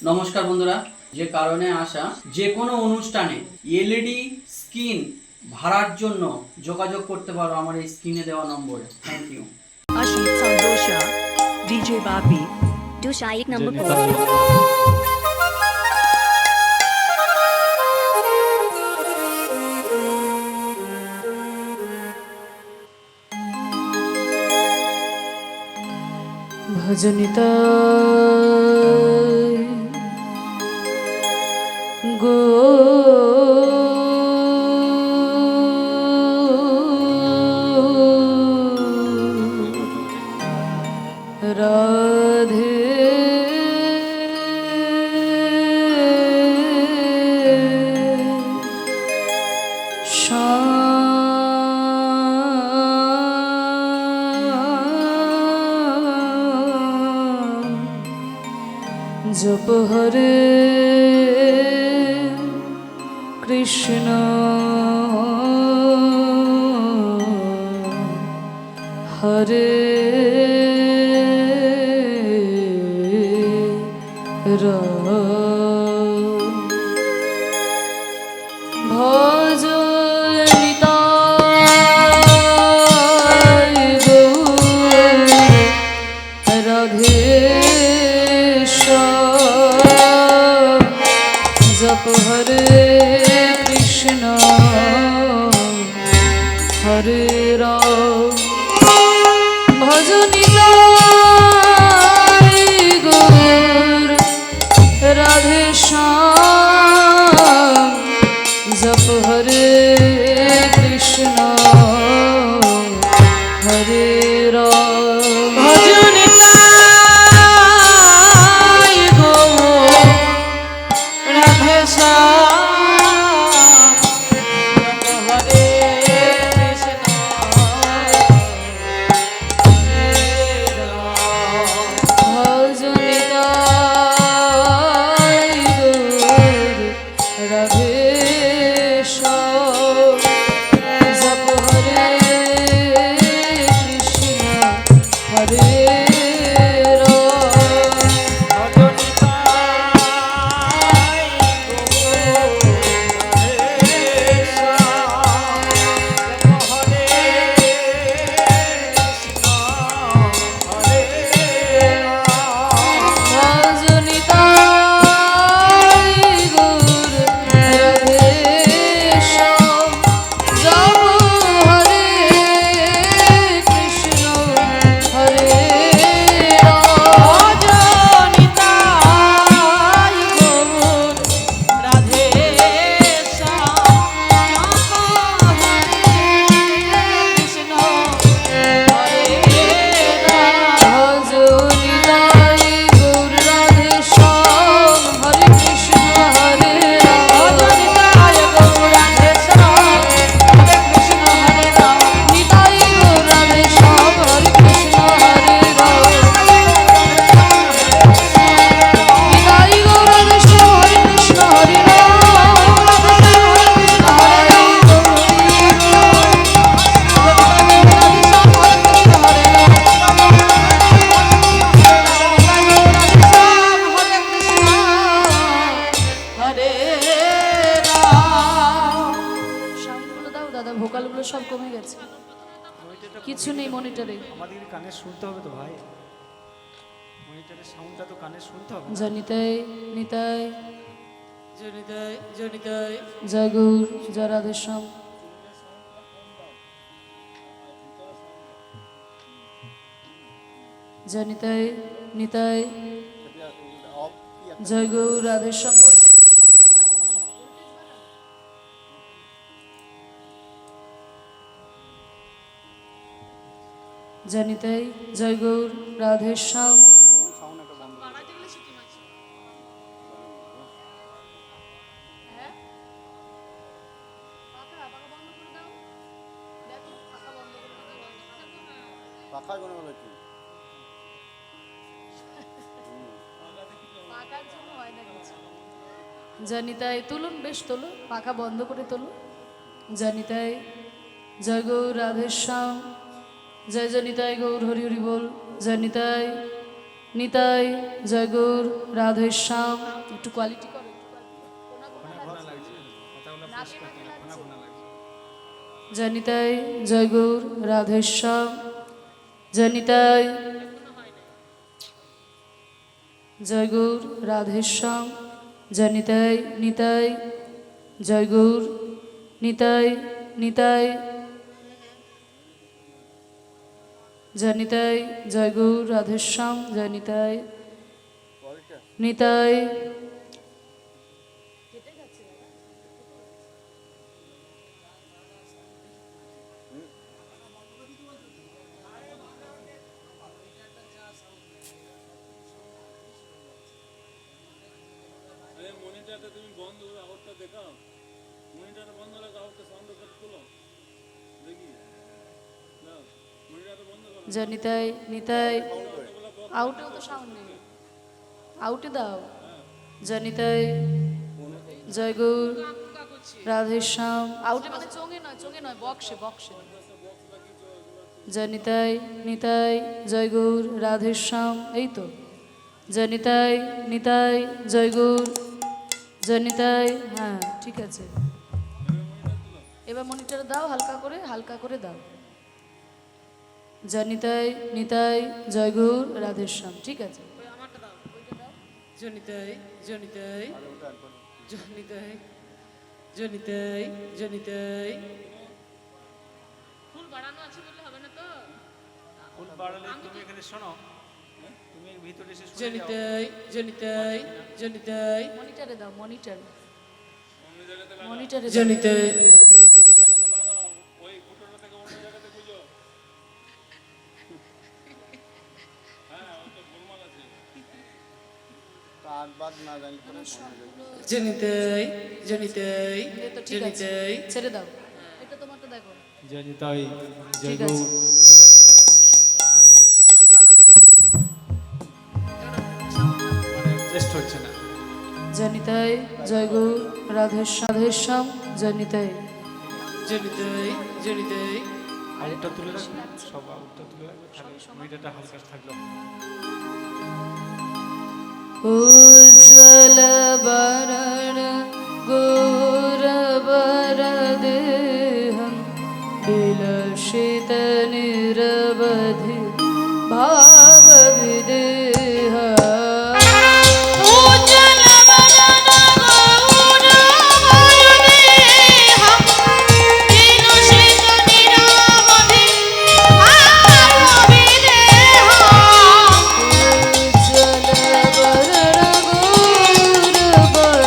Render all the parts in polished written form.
নমস্কার বন্ধুরা, যে কারণে আসা যে কোনো অনুষ্ঠানে এলইডি স্ক্রিন ভাড়ার জন্য যোগাযোগ করতে পারো আমার এই স্ক্রিনে দেওয়া নম্বরে। Thank you. Ashit Sandosha, DJ Bapi, Dusha एक नंबर पर ভজনিতা গো রাধে জপ হরে কৃষ্ণ হরে রাম ভজ নিতাই গৌর রাধে জপ হরে কৃষ্ণ হরে রাম ভজ নিতাই গৌর রাধে শ্যাম জপ হরে কৃষ্ণ হরে রাম ভজ নিতাই গৌর রাধে শ্যাম হরে কৃষ্ণ ভজ নিতাই গৌর রাধে শ্যাম জপ হরে কৃষ্ণ হরে ভোকালগুলো সব কমে গেছে, কিছু নেই মনিটরে। আমাদের কানে শুনতে হবে তো ভাই, মনিটরের সাউন্ডটা তো কানে শুনতে হবে। জনিতাই নিতাই জনিতাই জনিতাই জয় গৌর জয় রাধেশ্যাম। জনিতাই নিতাই জয় গৌর রাধেশ্যাম। জনিতাই জয় গৌর রাধেশ্যাম। জনিতাই তুলুন, বেশ তোলো, পাখা বন্ধ করে তোলো। জনিতাই জয় গৌর রাধেশ্যাম। জয় জনিতাই গৌর হরি হরি বল। জনিতাই নিতাই জয় গৌর রাধে শ্যাম একটু কোয়ালিটি করো জয় নিতাই জয় গৌর রাধে শ্যাম জয় নিতাই জয় গৌর রাধে শ্যাম জয় নিতাই নিতাই জয় গৌর নিতাই নিতাই জয় নিতাই জয় গৌর রাধে শ্যাম জয় নিতাই নিতাই জয় নিতাই নিতাই আউটেও তো সাউন্ড নেই আউটে দাও জয় নিতাই জয় গৌর রাধে শ্যাম আউটে মানে চোঙে নয় বক্সে বক্সে জয় নিতাই নিতাই জয় গৌর রাধে শ্যাম এই তো জয় নিতাই নিতাই জয় গৌর জয় নিতাই হ্যাঁ ঠিক আছে এবার মনিটর দাও হালকা করে দাও জয় নিতাই নিতাই জয় গৌর রাধেশ্যাম ঠিক আছে জনিতাই জনিতাই জনিতাই জনিতাই জনিতাই ফুল বাড়ানো আছে বললে হবে না তো ফুল বাড়ালে তুমি এখানে শোনো তুমি ভিতরে এসে শুনে যাও। জনিতাই জনিতাই জনিতাই মনিটরে দাও মনিটরে জনিতাই জনিতাই জনিতাই এই তো ঠিক আছে জনিতাই ছেড়ে দাও এটা তোমারটা দেখো জয় নিতাই জয় ঠিক আছে। গৌর মানে টেস্ট হচ্ছে না জয় নিতাই জয় গৌর রাধেশ্যাম জয় নিতাই জনিতাই জনিতাই আউটটা তুলে রাখবে সব আউটটা তুলে রাখবে তাহলে মিডিয়াটা হালকা থাকলো উজ্জ্বল বরণ গৌর বরদেহম বিলসিত নিরবধি ভাব বিদেহ উজ্জ্বল বরণ গৌর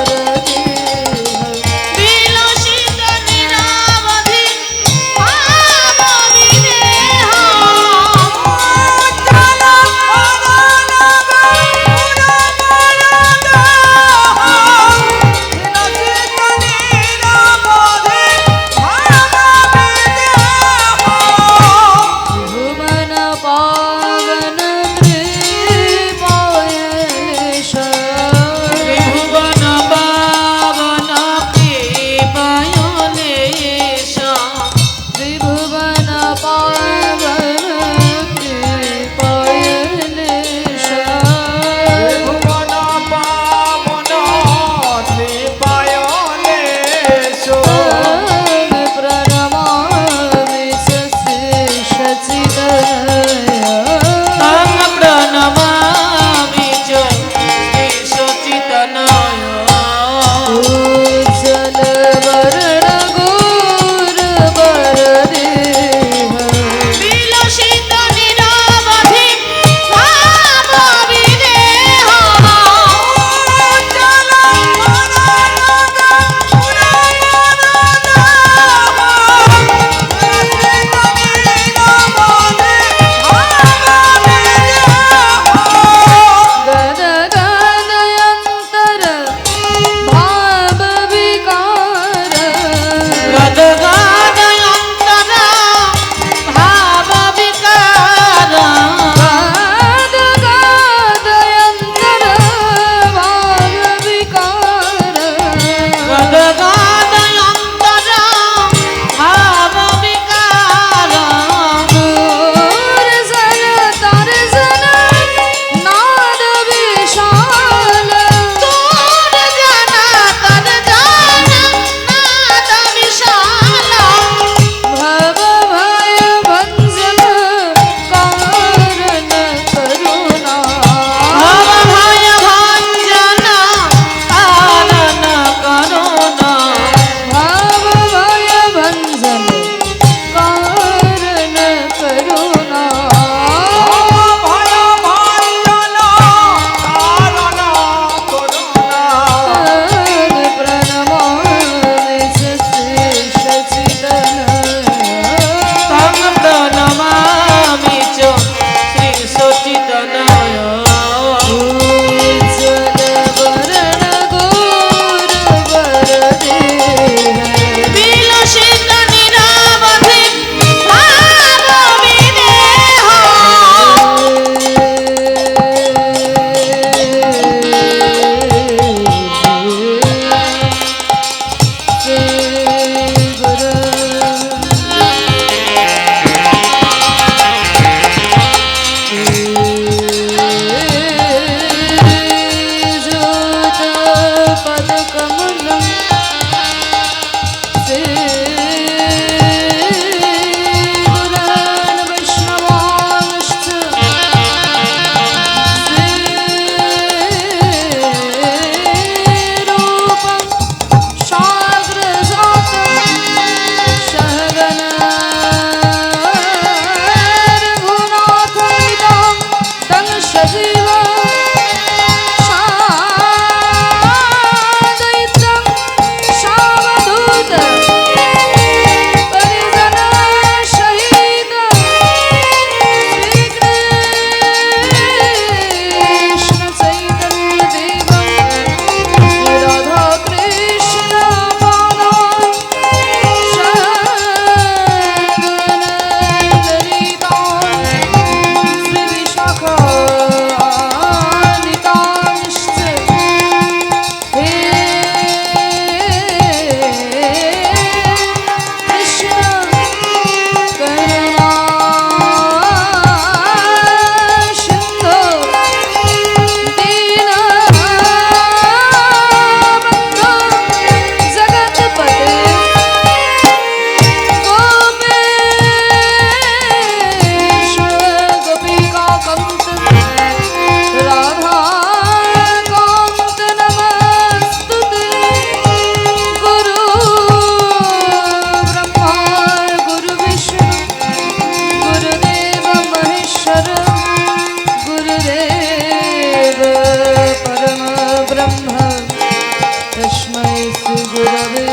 गुरवे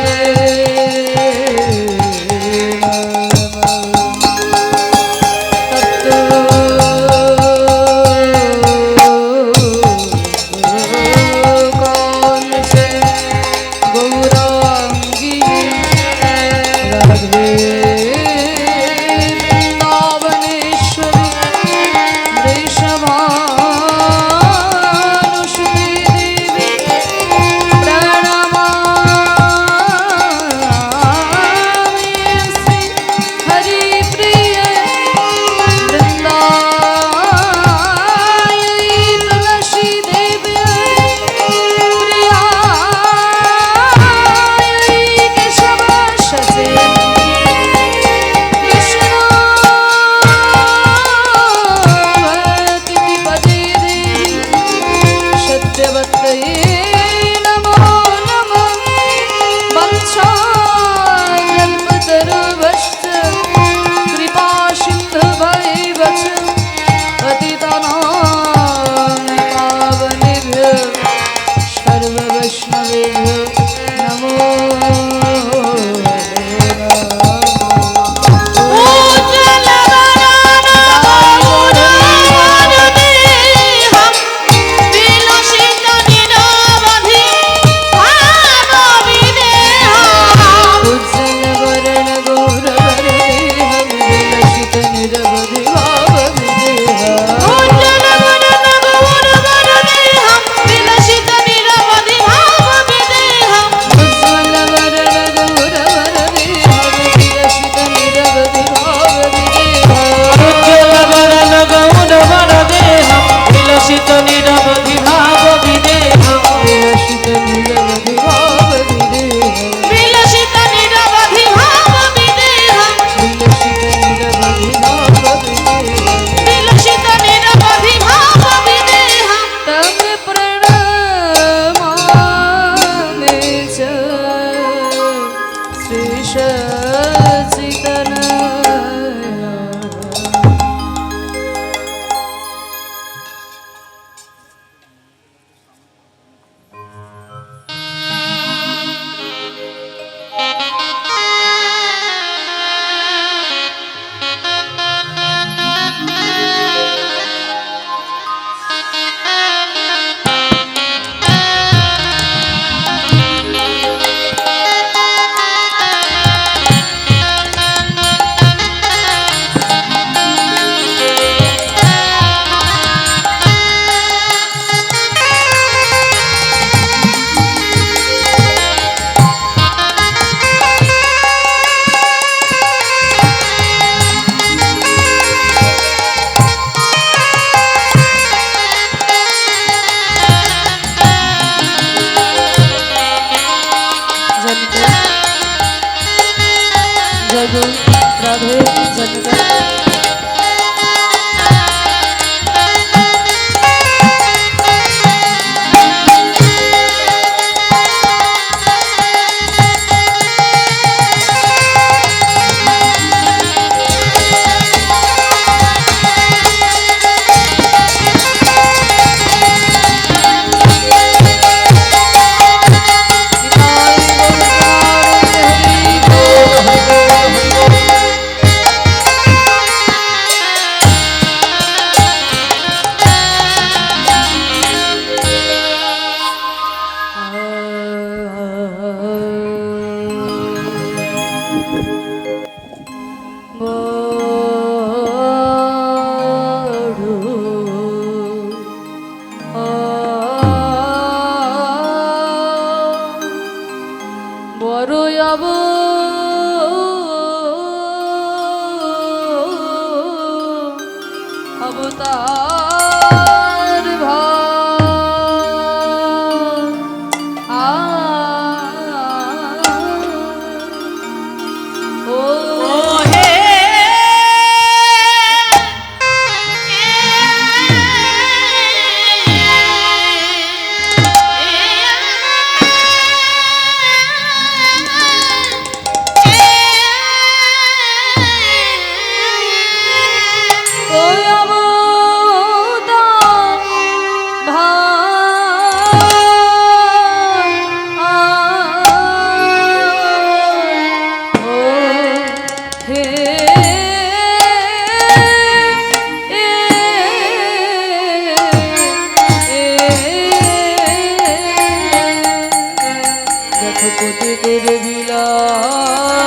তেরে বিলায়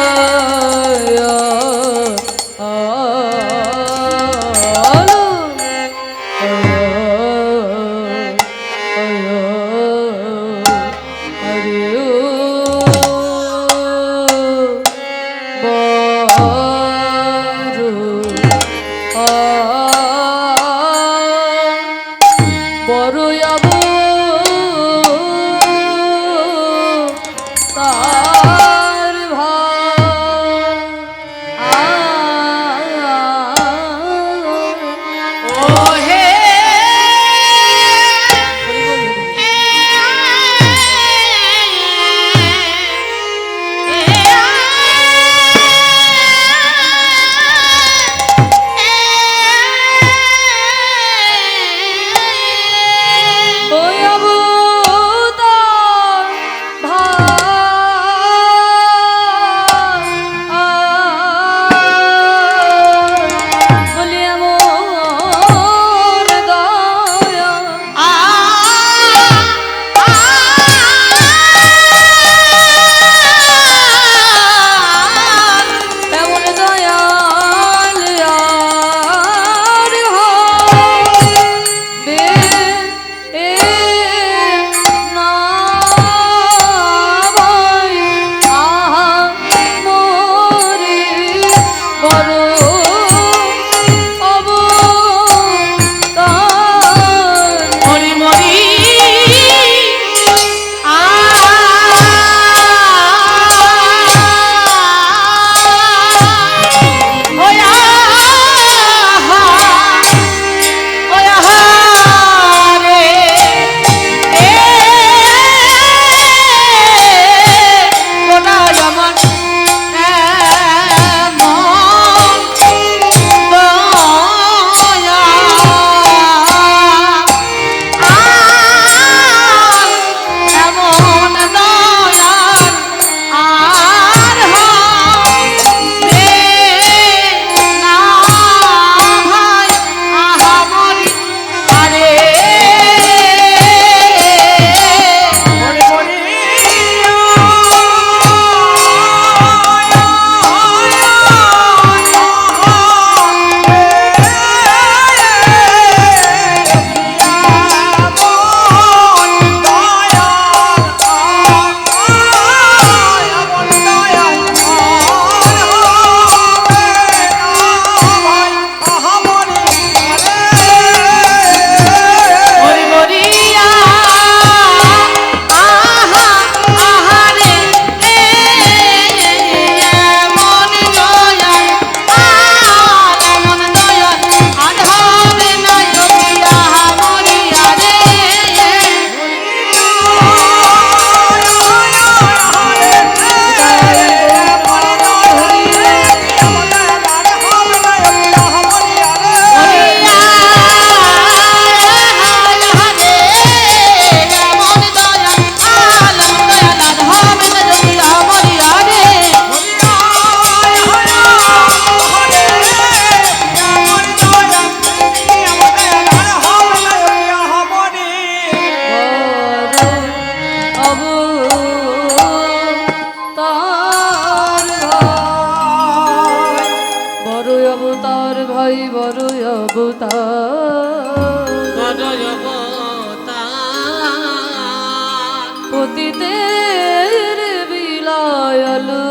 পতিতের বিলায়ালু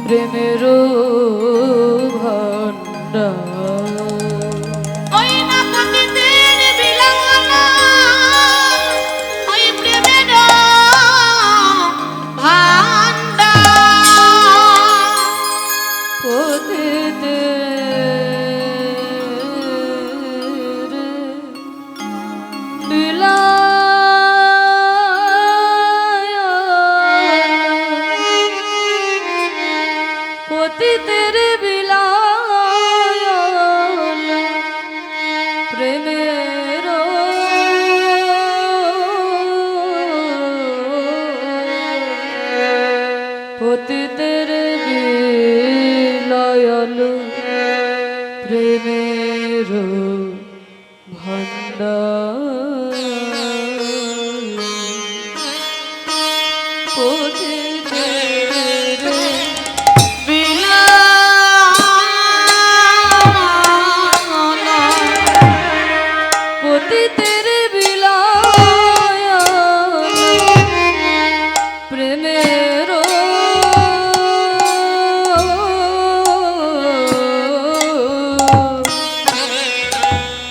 প্রেমের ভান্ডার ওই না পতিতের বিলায়ালু ওই প্রেমের ভান্ডার পতিতের বিলা পতিতের বিলায়াল প্রেমের পতিতের বিলায়াল প্রেমের ভান্ডার পতি পতিতের বিলায় প্রেমের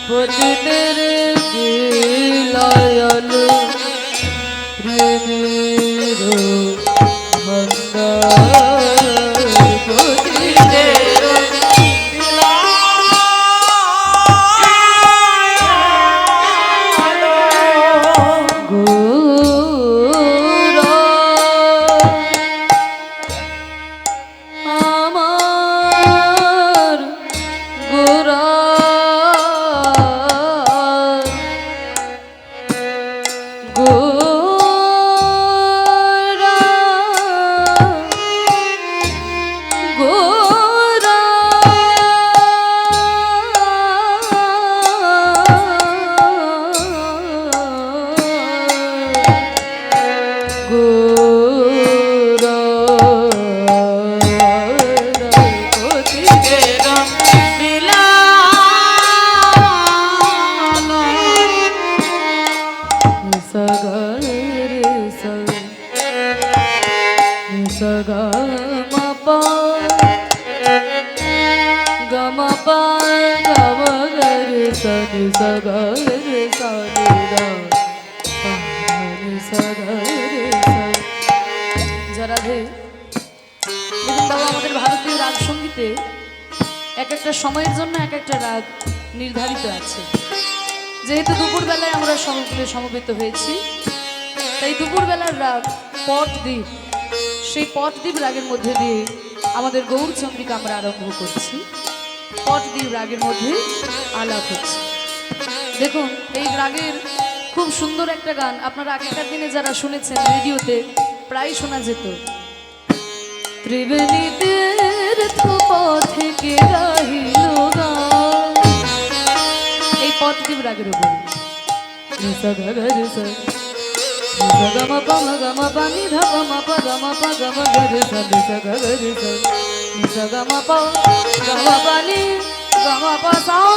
পতিতের বিলায় প্রেমের ভঙ্গার পতিতের গোরা আমার গোরা গোরা গোরা গোরা পতিতের সগর সগ মপা গমপা গমগর সন সগর রাধে। দেখুন বাবা, আমাদের ভারতীয় রাগ সঙ্গীতে এক একটা সময়ের জন্য এক একটা রাগ নির্ধারিত আছে। যেহেতু দুপুরবেলায় আমরা সমকুলে সমবেত হয়েছি, তাই দুপুরবেলার রাগ পটদ্বীপ, সেই পটদ্বীপ রাগের মধ্যে দিয়ে আমাদের গৌরচন্দ্রিকা আমরা আরম্ভ করছি। পটদ্বীপ রাগের মধ্যে আলাপ হচ্ছে। দেখুন, এই রাগের খুব সুন্দর একটা গান আপনারা আগেকার দিনে যারা শুনেছেন রেডিওতে প্রায় শোনা যেত। ত্রিবেণীদের পথে রহিল গান, এই পটদ্বীপ রাগের উপর গম পম গম পানি ধপ মপ গম প গম গরে সনি সগরে গম প গম পানি গম প সাও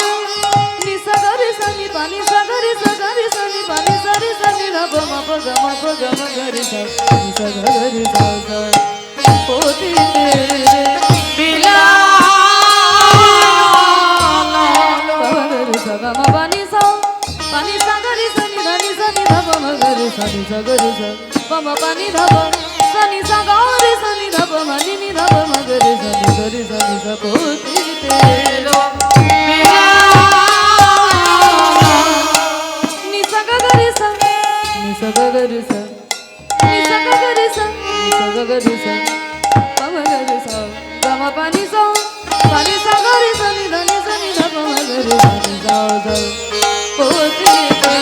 নি সগরে সনি পানি সগরে সগরে সনি পানি সরি সনি ধপ মপ গম প গম গরে সনি সগরে সগ পতিতের বিলায় গম পানি সাও পানি সগরে সনি ধনি সনি ধপ মগরে সনি সগরে সগ পম পানি ধপ সনি সগরে সনি ধপ মনি নি ধপ মগরে সনি সরি সনি স পতিতের নি সগরে স নি সগরে স নি সগরে স নি সগরে স পম গরে স গম পানি স পানি সগরে সনি ধনি সনি ধপ মগরে সনি স স পতিতের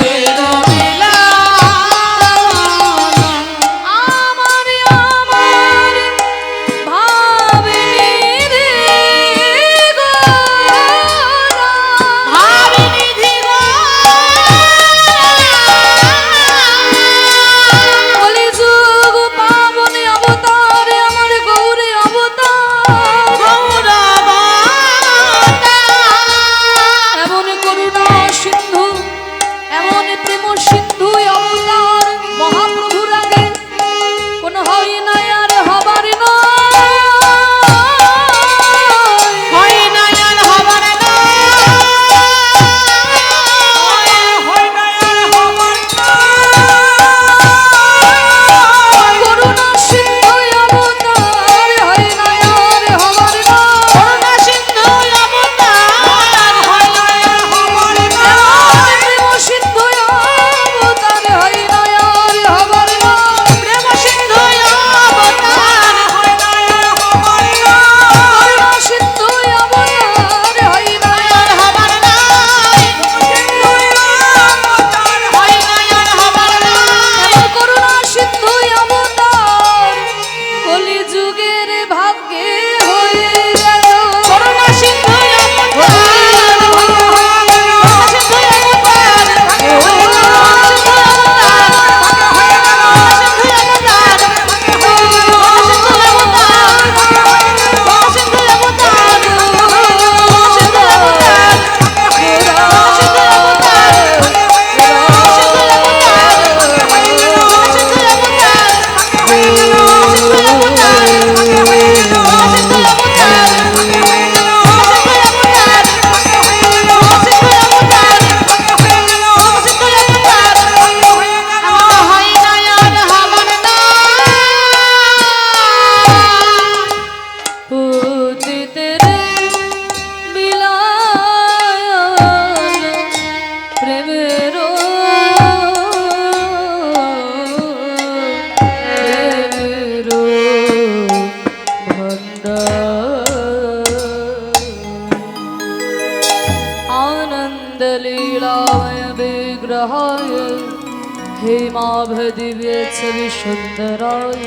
हेमाभदिव्य छवि सुंदराय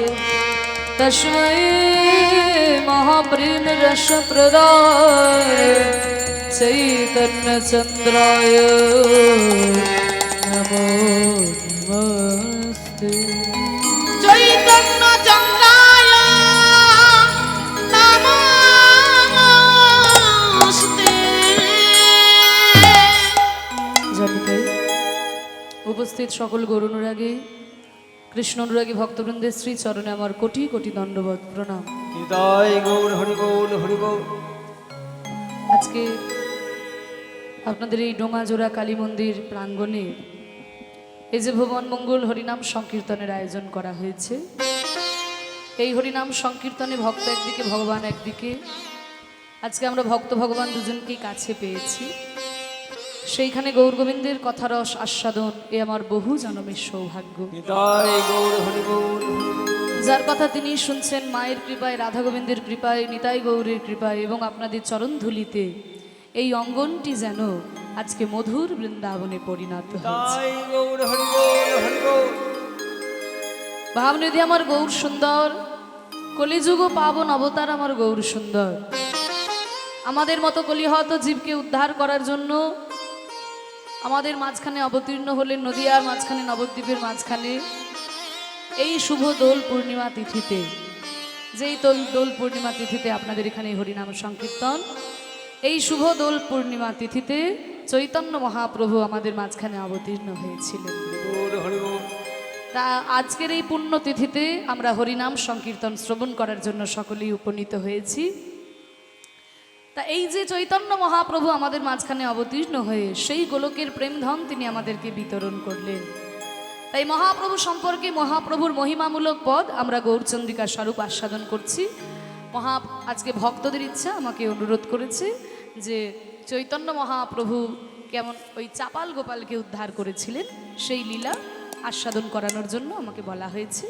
तस्मै महाप्रेम रस प्रदाय चैतन्य चंद्राय नमो नमस्ते। চৈতন্য চন্দ্রায় নমস্তে। জানিতে উপস্থিত সকল গৌর অনুরাগী কৃষ্ণ অনুরাগী ভক্তবৃন্দের শ্রী চরণে আমার কোটি কোটি দণ্ডবত প্রণাম। হৃদয় গৌর হরিবোল হরিবোল। আজকে আপনাদের এই ডোঙাজোড়া কালী মন্দির প্রাঙ্গণে এই যে ভুবন মঙ্গল হরিনাম সংকীর্তনের আয়োজন করা হয়েছে, এই হরিনাম সংকীর্তনে ভক্ত একদিকে ভগবান একদিকে, আজকে আমরা ভক্ত ভগবান দুজনকেই কাছে পেয়েছি। সেইখানে গৌর গোবিন্দের কথারস আস্বাদন এ আমার বহু জন্মের সৌভাগ্য। হৃদয় গৌর হরিবোল হরিবোল। যার কথা তিনি শুনছেন মায়ের কৃপায়, রাধা গোবিন্দের কৃপায়, নিতাই গৌরের কৃপায় এবং আপনাদের চরণ ধুলিতে এই অঙ্গনটি যেন আজকে মধুর বৃন্দাবনে পরিণত হয়েছে। হৃদয় গৌর হরিবোল হরিবোল। ভাবনিধি আমার গৌর সুন্দর, কলিযুগ পাবন অবতার আমার গৌর সুন্দর। আমাদের মতো কলিহত জীবকে উদ্ধার করার জন্য আমাদের মাঝখানে অবতীর্ণ হলেন নদিয়ার মাঝখানে, নবদ্বীপের মাঝখানে এই শুভ দোল পূর্ণিমা তিথিতে। যেই দোল পূর্ণিমা তিথিতে আপনাদের এখানে হরিনাম সংকীর্তন, এই শুভ দোল পূর্ণিমা তিথিতে চৈতন্য মহাপ্রভু আমাদের মাঝখানে অবতীর্ণ হয়েছিলেন। গৌর হরিবোল। তা আজকের এই পুণ্য তিথিতে আমরা হরিনাম সংকীর্তন শ্রবণ করার জন্য সকলেই উপনীত হয়েছি। তা এই যে চৈতন্য মহাপ্রভু আমাদের মাঝখানে অবতীর্ণ হয়ে সেই গোলকের প্রেমধন তিনি আমাদেরকে বিতরণ করলেন। তাই মহাপ্রভু সম্পর্কে মহাপ্রভুর মহিমামূলক পদ আমরা গৌরচন্দ্রিকা স্বরূপ আস্বাদন করছি। আজকে ভক্তদের ইচ্ছা আমাকে অনুরোধ করেছে যে চৈতন্য মহাপ্রভু কেমন ওই চাপাল গোপালকে উদ্ধার করেছিলেন সেই লীলা আস্বাদন করানোর জন্য আমাকে বলা হয়েছে।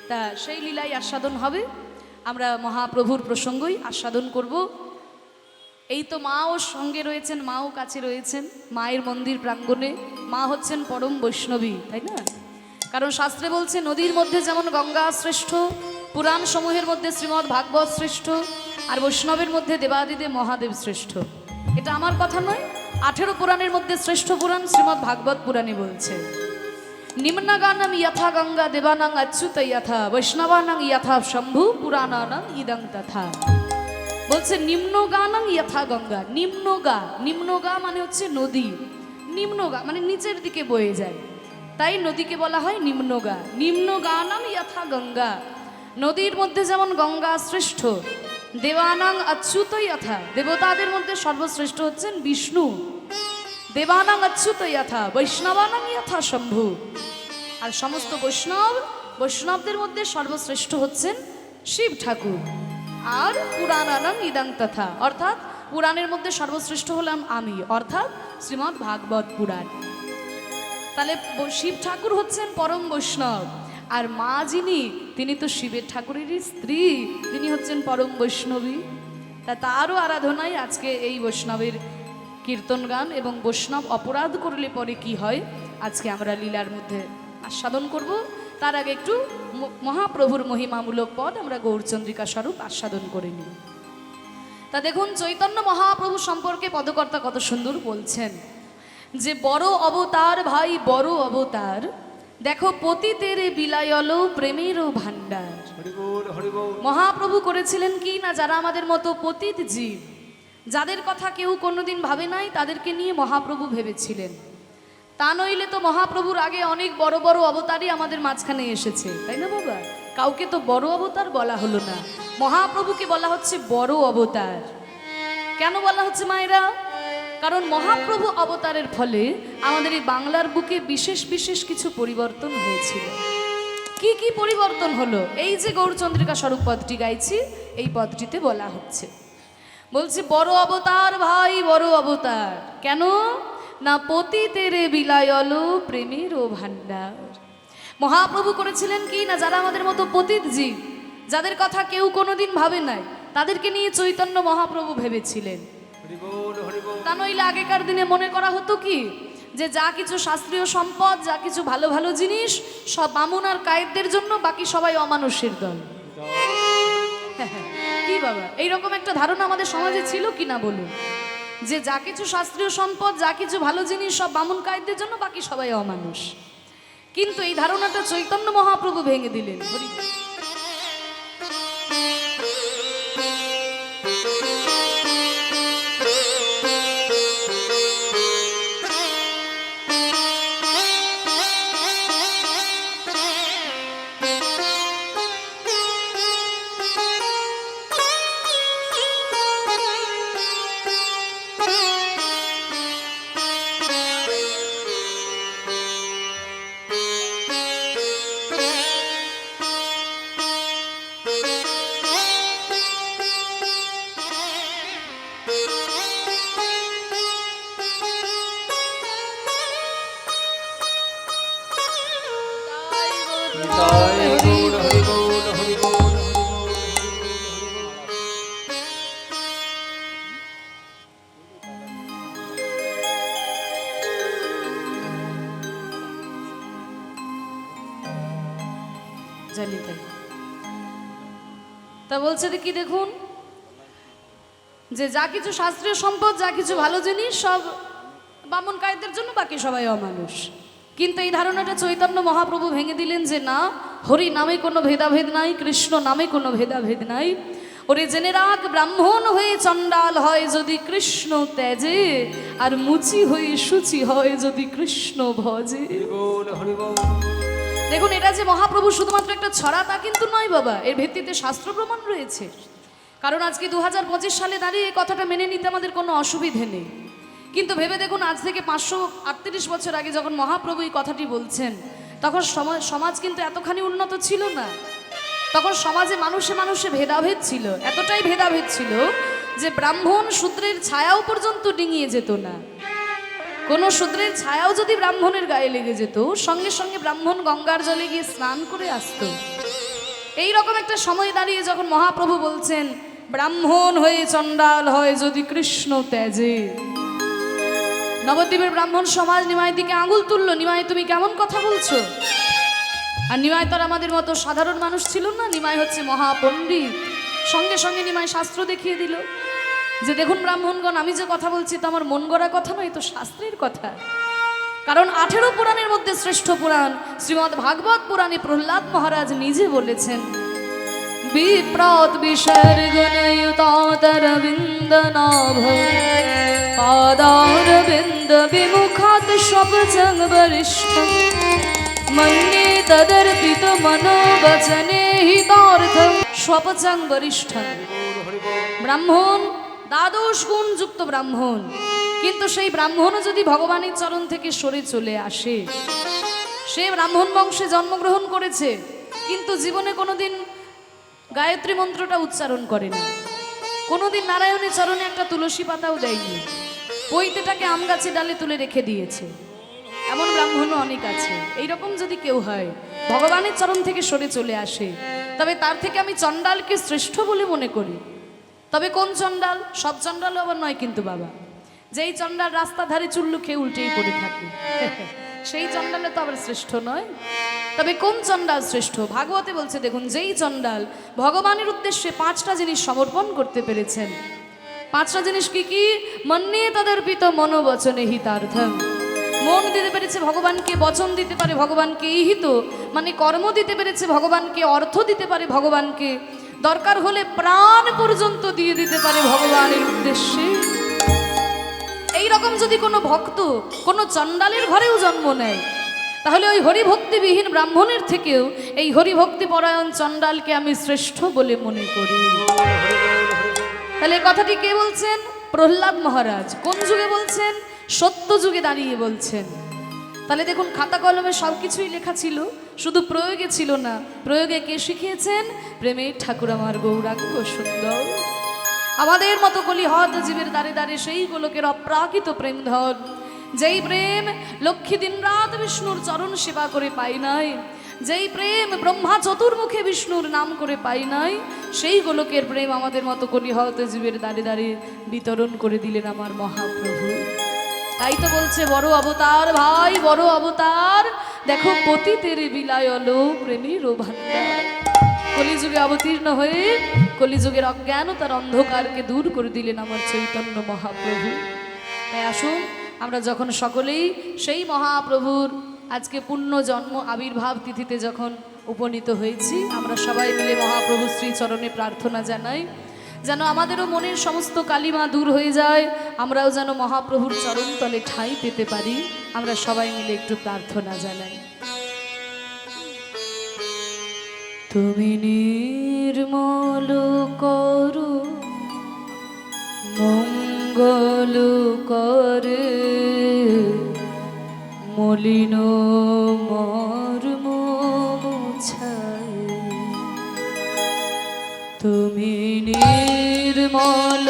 তা সেই লীলাই আস্বাদন হবে, আমরা মহাপ্রভুর প্রসঙ্গই আস্বাদন করব। এই তো মাও সঙ্গে রয়েছেন, মাও কাছে রয়েছেন, মায়ের মন্দির প্রাঙ্গণে। মা হচ্ছেন পরম বৈষ্ণবী, তাই না? কারণ শাস্ত্রে বলছে নদীর মধ্যে যেমন গঙ্গা শ্রেষ্ঠ, পুরাণ সমূহের মধ্যে শ্রীমদ্ ভাগবত শ্রেষ্ঠ, আর বৈষ্ণবের মধ্যে দেবাদিদেব মহাদেব শ্রেষ্ঠ। এটা আমার কথা নয়, 18 পুরাণের মধ্যে শ্রেষ্ঠ পুরাণ শ্রীমদ্ ভাগবত পুরাণে বলছে নিম্নগানম যথা গঙ্গা দেবানাং অচ্যুত যথা বৈষ্ণবানাং যথা শম্ভু পুরাণানাং ইদং তথা। বলছে নিম্নগানং যথা গঙ্গা। নিম্নগা মানে হচ্ছে নদী, নিম্নগা মানে নিচের দিকে বয়ে যায়, তাই নদীকে বলা হয় নিম্নগা। নিম্নগানং যথা গঙ্গা, নদীর মধ্যে যেমন গঙ্গা শ্রেষ্ঠ, দেবানাং অচ্যুত যথা, দেবতাদের মধ্যে সর্বশ্রেষ্ঠ হচ্ছেন বিষ্ণু, দেবানাং অচ্যুত যথা বৈষ্ণবানাং যথা শম্ভু, আর সমস্ত বৈষ্ণবদের মধ্যে সর্বশ্রেষ্ঠ হচ্ছেন শিব ঠাকুর। আর পুরাণানাং ইদং তথা, অর্থাৎ পুরাণের মধ্যে সর্বশ্রেষ্ঠ হলাম আমি, অর্থাৎ শ্রীমদ্ ভাগবত পুরাণ। তাহলে শিব ঠাকুর হচ্ছেন পরম বৈষ্ণব, আর মা যিনি তিনি তো শিবের ঠাকুরেরই স্ত্রী, তিনি হচ্ছেন পরম বৈষ্ণবী। তা তারও আরাধনায় আজকে এই বৈষ্ণবের কীর্তন গান এবং বৈষ্ণব অপরাধ করলে পরে কি হয় আজকে আমরা লীলার মধ্যে আস্বাদন করব। তার আগে একটু মহাপ্রভুর মহিমামূলক পদ আমরা গৌরচন্দ্রিকা স্বরূপ আস্বাদন করে নিই। তা দেখুন চৈতন্য মহাপ্রভু সম্পর্কে পদকর্তা কত সুন্দর বলছেন যে বড় অবতার ভাই বড় অবতার, দেখো পতিতের বিলায়ল প্রেমেরও ভান্ডার। হরিবোল হরিবোল। মহাপ্রভু করেছিলেন কি না, যারা আমাদের মতো পতিত জীব, যাদের কথা কেউ কোনোদিন ভাবে নাই, তাদেরকে নিয়ে মহাপ্রভু ভেবেছিলেন। তা নইলে তো মহাপ্রভুর আগে অনেক বড় বড় অবতারই আমাদের মাঝখানে এসেছে, তাই না বাবা? কাউকে তো বড় অবতার বলা হলো না, মহাপ্রভুকে বলা হচ্ছে বড় অবতার। কেন বলা হচ্ছে মায়েরা? কারণ মহাপ্রভু অবতারের ফলে আমাদের এই বাংলার বুকে বিশেষ বিশেষ কিছু পরিবর্তন হয়েছিল। কি কি পরিবর্তন হলো? এই যে গৌরচন্দ্রিকা স্বরূপ পদটি গাইছি, এই পদটিতে বলা হচ্ছে, বলছে বড় অবতার ভাই বড় অবতার। কেন না পতিতের বিলায়ল প্রেমেরও ভান্ডার। মহাপ্রভু করেছিলেন কি না, যারা আমাদের মতো পতিত জীব, যাদের কথা কেউ কোনোদিন ভাবে নাই, তাদেরকে নিয়ে চৈতন্য মহাপ্রভু ভেবেছিলেন। তা নইলে আগেকার দিনে মনে করা হতো কি যে যা কিছু শাস্ত্রীয় সম্পদ, যা কিছু ভালো ভালো জিনিস সব বামুন আর কায়েতদের জন্য, বাকি সবাই অমানুষের দল। কি বাবা, এইরকম একটা ধারণা আমাদের সমাজে ছিল কি না বলুন, যে যা কিছু শাস্ত্রীয় সম্পদ, যা কিছু ভালো জিনিস সব বামুন কায়েতদের জন্য, বাকি সবাই অমানুষ। কিন্তু এই ধারণাটা চৈতন্য মহাপ্রভু ভেঙে দিলেন। হরি বল। জয় গৌর হরি গৌর হরি গৌর। জানি তাই। তা বলছে যে কি দেখুন, যে যা কিছু শাস্ত্রীয় সম্পদ, যা কিছু ভালো জিনিস সব বামুন কায়েতদের জন্য, বাকি সবাই অমানুষ। কিন্তু এই ধারণাটা চৈতন্য মহাপ্রভু ভেঙে দিলেন যে না, হরি নামে কোনো ভেদাভেদ নাই, কৃষ্ণ নামে কোনো ভেদাভেদ নাই। ওরে জেনে রাখ, ব্রাহ্মণ হয়ে চণ্ডাল হয় যদি কৃষ্ণ ত্যাজে, আর মুচি হয়ে শুচি হয় যদি কৃষ্ণ ভজে। দেখুন, এটা যে মহাপ্রভু শুধুমাত্র একটা ছড়া তা কিন্তু নয় বাবা, এর ভিত্তিতে শাস্ত্র প্রমাণ রয়েছে। কারণ আজকে 2025 সালে দাঁড়িয়ে এই কথাটা মেনে নিতে আমাদের কোনো অসুবিধে নেই। কিন্তু ভেবে দেখুন, আজ থেকে 538 বছর আগে যখন মহাপ্রভু এই কথাটি বলছেন, তখন সমাজ কিন্তু এতখানি উন্নত ছিল না। তখন সমাজে মানুষে মানুষে ভেদাভেদ ছিল, এতটাই ভেদাভেদ ছিল যে ব্রাহ্মণ শূদ্রের ছায়াও পর্যন্ত ডিঙিয়ে যেত না। কোনো শূদ্রের ছায়াও যদি ব্রাহ্মণের গায়ে লেগে যেত, সঙ্গে সঙ্গে ব্রাহ্মণ গঙ্গার জলে গিয়ে স্নান করে আসতো। এই রকম একটা সময় দাঁড়িয়ে যখন মহাপ্রভু বলছেন, ব্রাহ্মণ হয়ে চণ্ডাল হয় যদি কৃষ্ণ ত্যাজে। নবদ্বীপের ব্রাহ্মণ সমাজ নিমাই দিকে আঙুল তুললো, নিমাই তুমি কেমন কথা বলছো? আর নিমাই তো আর আমাদের মতো সাধারণ মানুষ ছিল না, নিমাই হচ্ছে মহাপণ্ডিত। সঙ্গে সঙ্গে নিমাই শাস্ত্র দেখিয়ে দিল যে দেখুন ব্রাহ্মণগণ, আমি যে কথা বলছি তো আমার মন গড়া কথা নয়, তো শাস্ত্রের কথা। কারণ 18 পুরাণের মধ্যে শ্রেষ্ঠ পুরাণ শ্রীমদ্ ভাগবত পুরাণে প্রহ্লাদ মহারাজ নিজে বলেছেন, বিপ্রত বিসর্গনয়ুতাতরবিন্দ নাভ পাদারবিন্দ বিমুখাৎ স্বপচং বরিষ্ঠং মন্যে তদর্পিত মনোবচনে হিতার্থং স্বপচং বরিষ্ঠং। ব্রাহ্মণ দ্বাদশ গুণ যুক্ত ব্রাহ্মণ, কিন্তু সেই ব্রাহ্মণও যদি ভগবানের চরণ থেকে সরে চলে আসে, সে ব্রাহ্মণ বংশে জন্মগ্রহণ করেছে কিন্তু জীবনে কোনোদিন গায়ত্রী মন্ত্রটা উচ্চারণ করেনি, কোনোদিন নারায়ণের চরণে একটা তুলসী পাতাও দেয়নি, পৈতেটাকে আম গাছে ডালে তুলে রেখে দিয়েছে, এমন ব্রাহ্মণও অনেক আছে। এইরকম যদি কেউ হয়, ভগবানের চরণ থেকে সরে চলে আসে, তবে তার থেকে আমি চণ্ডালকে শ্রেষ্ঠ বলে মনে করি। তবে কোন চণ্ডাল? সব চণ্ডালও আবার নয় কিন্তু বাবা। যেই চণ্ডাল রাস্তা ধারে চুল্লু খেয়ে উল্টেই পড়ে থাকে, সেই চণ্ডালে তো আবার শ্রেষ্ঠ নয়। তবে কোন চণ্ডাল শ্রেষ্ঠ? ভাগবতে বলছে দেখুন, যেই চণ্ডাল ভগবানের উদ্দেশ্যে 5টা জিনিস সমর্পণ করতে পেরেছেন। 5টা জিনিস কি কি? মন্যে তদর্পিত মনোবচনে হিতার্থম। মন দিতে পেরেছে ভগবানকে, বচন দিতে পারে ভগবানকে, ইহিত মানে কর্ম দিতে পেরেছে ভগবানকে, অর্থ দিতে পারে ভগবানকে, দরকার হলে প্রাণ পর্যন্ত দিয়ে দিতে পারে ভগবানের উদ্দেশ্যে। এই রকম যদি কোনো ভক্ত কোনো চণ্ডালের ঘরেও জন্ম নেয়, তাহলে ওই হরিভক্তিবিহীন ব্রাহ্মণের থেকেও এই হরিভক্তি পরায়ণ চণ্ডালকে আমি শ্রেষ্ঠ বলে মনে করি। তাহলে কথাটি কে বলছেন? প্রহ্লাদ মহারাজ। কোন যুগে বলছেন? সত্য যুগে দাঁড়িয়ে বলছেন। তাহলে দেখুন, খাতা কলমে সব কিছুই লেখা ছিল, শুধু প্রয়োগে ছিল না। প্রয়োগে কে শিখিয়েছেন? প্রেমের ঠাকুর আমার গৌরাঙ্গ সুন্দর। আমাদের মতো কলিহত জীবের দ্বারে দ্বারে সেই গোলকের অপ্রাকৃত প্রেম ধন, যেই প্রেম লক্ষ্মী দিন রাত বিষ্ণুর চরণ সেবা করে পাই নাই, যেই প্রেম ব্রহ্মা চতুর্মুখে বিষ্ণুর নাম করে পাই নাই, সেই গোলকের প্রেম আমাদের মতো কলিহত জীবের দ্বারে দ্বারে বিতরণ করে দিলেন আমার মহাপ্রভু। তাই তো বলছে বড় অবতার ভাই, বড় অবতার, দেখো পতিতের বিলায়ল প্রেমের ভান্ডার। কলিযুগে অবতীর্ণ হয়ে কলিযুগের অজ্ঞানতার অন্ধকারকে দূর করে দিলেন আমার চৈতন্য মহাপ্রভু। তাই আসুন আমরা যখন সকলেই সেই মহাপ্রভুর আজকে পুণ্য জন্ম আবির্ভাব তিথিতে যখন উপনীত হয়েছি, আমরা সবাই মিলে মহাপ্রভু শ্রীচরণে প্রার্থনা জানাই যেন আমাদেরও মনের সমস্ত কালিমা দূর হয়ে যায়, আমরাও যেন মহাপ্রভুর চরণতলে ঠাঁই পেতে পারি। আমরা সবাই মিলে একটু প্রার্থনা জানাই। তুমি নির্মল করো মঙ্গল করে মলিন মর্ম মুছায়। তুমি নির্মল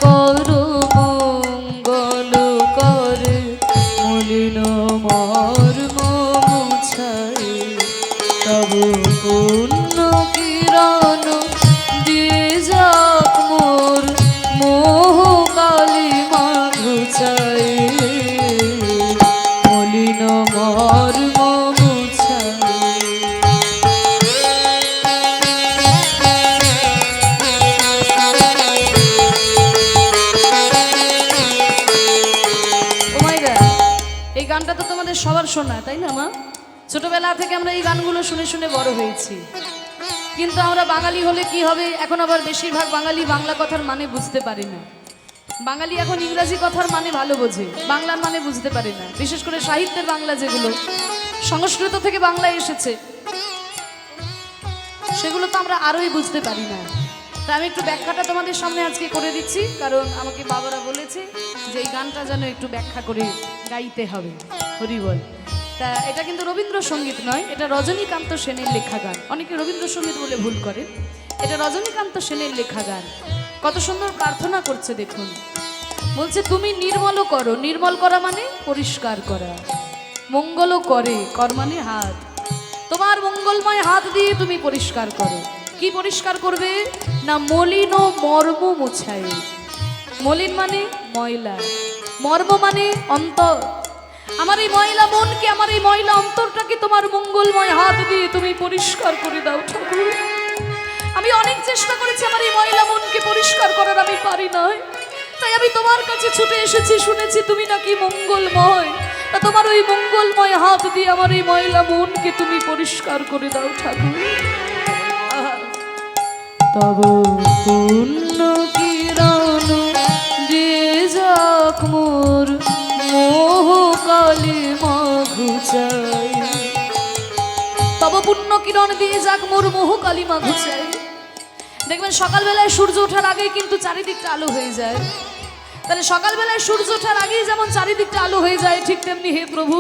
করো মঙ্গল করে মলিন মর্ম মুছায়। তবু পুণ্য কিরণ দিয়ে যাক মোর মোহ কালিমা ঘুচায় মলিন মর্ম মুছায়। এই গানটা তো তোমাদের সবার শোনা, তাই না মা? ছোটবেলা থেকে আমরা এই গানগুলো শুনে শুনে বড় হয়েছি, কিন্তু আমরা বাঙালি হলে কি হবে, এখন আবার বেশিরভাগ বাঙালি বাংলা কথার মানে বুঝতে পারি না। বাঙালি এখন ইংরাজি কথার মানে ভালো বোঝে, বাংলার মানে বুঝতে পারে না। বিশেষ করে সাহিত্যের বাংলা যেগুলো সংস্কৃত থেকে বাংলায় এসেছে, সেগুলো তো আমরা আরোই বুঝতে পারি না। তা আমি একটু ব্যাখ্যাটা তোমাদের সামনে আজকে করে দিচ্ছি, কারণ আমাকে বাবারা বলেছে যে এই গানটা যেন একটু ব্যাখ্যা করে গাইতে হবে। হরি বল। তা এটা কিন্তু রবীন্দ্রসঙ্গীত নয়, এটা রজনীকান্ত সেনের লেখা গান। অনেকে রবীন্দ্রসঙ্গীত বলে ভুল করে, এটা রজনীকান্ত সেনের লেখা গান। কত সুন্দর প্রার্থনা করছে দেখুন। বলছে তুমি নির্মল করো, নির্মল করা মানে পরিষ্কার করা, মঙ্গল করে, কর মানে হাত, তোমার মঙ্গলময় হাত দিয়ে তুমি পরিষ্কার করো। কি পরিষ্কার করবে না? মলিন মর্ম মোছায়। মলিন মানে ময়লা, মর্ম মানে অন্তর। আমার এই ময়লা মনকে, আমার এই ময়লা অন্তরটাকে তোমার মঙ্গলময় হাত দিয়ে তুমি পরিষ্কার করে দাও ঠাকুর। আমি অনেক চেষ্টা করেছি আমার এই ময়লা মনকে পরিষ্কার করার, আমি পারি না। তাই আমি তোমার কাছে ছুটে এসেছি, শুনেছি তুমি নাকি মঙ্গলময়। তা তোমার ওই মঙ্গলময় হাত দিয়ে আমার এই ময়লা মনকে তুমি পরিষ্কার করে দাও ঠাকুর। তব পুণ্য কিরণ দিয়ে যাক মোর মোহ কালিমা ঘুচায়। তব পুণ্য কিরণ দিয়ে যাক মোর মোহ কালিমা ঘুচায়। দেখবেন সকালবেলায় সূর্য ওঠার আগেই কিন্তু চারিদিকটা আলো হয়ে যায়। তাহলে সকালবেলায় সূর্য ওঠার আগেই যেমন চারিদিকটা আলো হয়ে যায়, ঠিক তেমনি হে প্রভু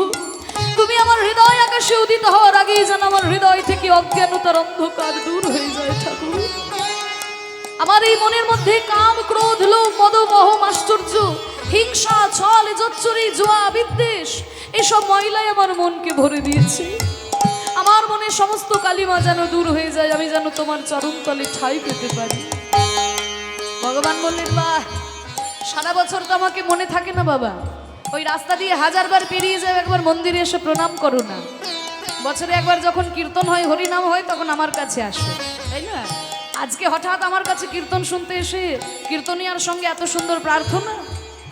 তুমি আমার হৃদয় আকাশে উদিত হওয়ার আগেই যেন আমার হৃদয় থেকে অজ্ঞানতার অন্ধকার দূর হয়ে যায় ঠাকুর। আমার এই মনের মধ্যে কাম ক্রোধ লোভ মদ মোহ আশ্চর্য হিংসা ছল জচ্চুরি জুয়া বিদ্বেষ এসব ময়লাই আমার মনকে ভরে দিয়েছে। আমার মনে সমস্ত কালিমা যেন দূর হয়ে যায়, আমি যেন তোমার চরণতলে ঠাঁই পেতে পারি। ভগবান বললেন বাহ, সারা বছর তো আমাকে মনে থাকে না বাবা, ওই রাস্তা দিয়ে হাজারবার পেরিয়ে যাও, একবার মন্দিরে এসে প্রণাম করো না। বছরে একবার যখন কীর্তন হয়, হরিনাম হয়, তখন আমার কাছে আসো, তাই না? আজকে হঠাৎ আমার কাছে কীর্তন শুনতে এসে কীর্তনিয়ার সঙ্গে এত সুন্দর প্রার্থনা,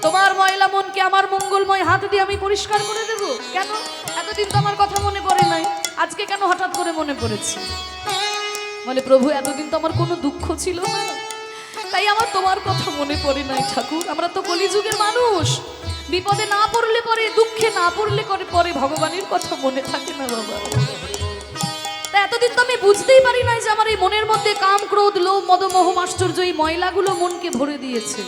তোমার ময়লা মনকে আমার মঙ্গলময় হাত দিয়ে আমি পরিষ্কার করে দেব। কেন? এতদিন তো আমার কথা মনে পড়ে নাই, আজকে কেন হঠাৎ করে মনে পড়েছে? বলে প্রভু এতদিন তো আমার কোনো দুঃখ ছিল না, তাই আমার তোমার কথা মনে পড়ে নাই ঠাকুর। আমরা তো কলিযুগের মানুষ, বিপদে না পড়লে পরে, দুঃখে না পড়লে পরে ভগবানের কথা মনে থাকে না বাবা। তা এতদিন তো আমি বুঝতেই পারি নাই যে আমার এই মনের মধ্যে কাম ক্রোধ লোভ মদ মোহ আশ্চর্য এই ময়লাগুলো মনকে ভরে দিয়েছে।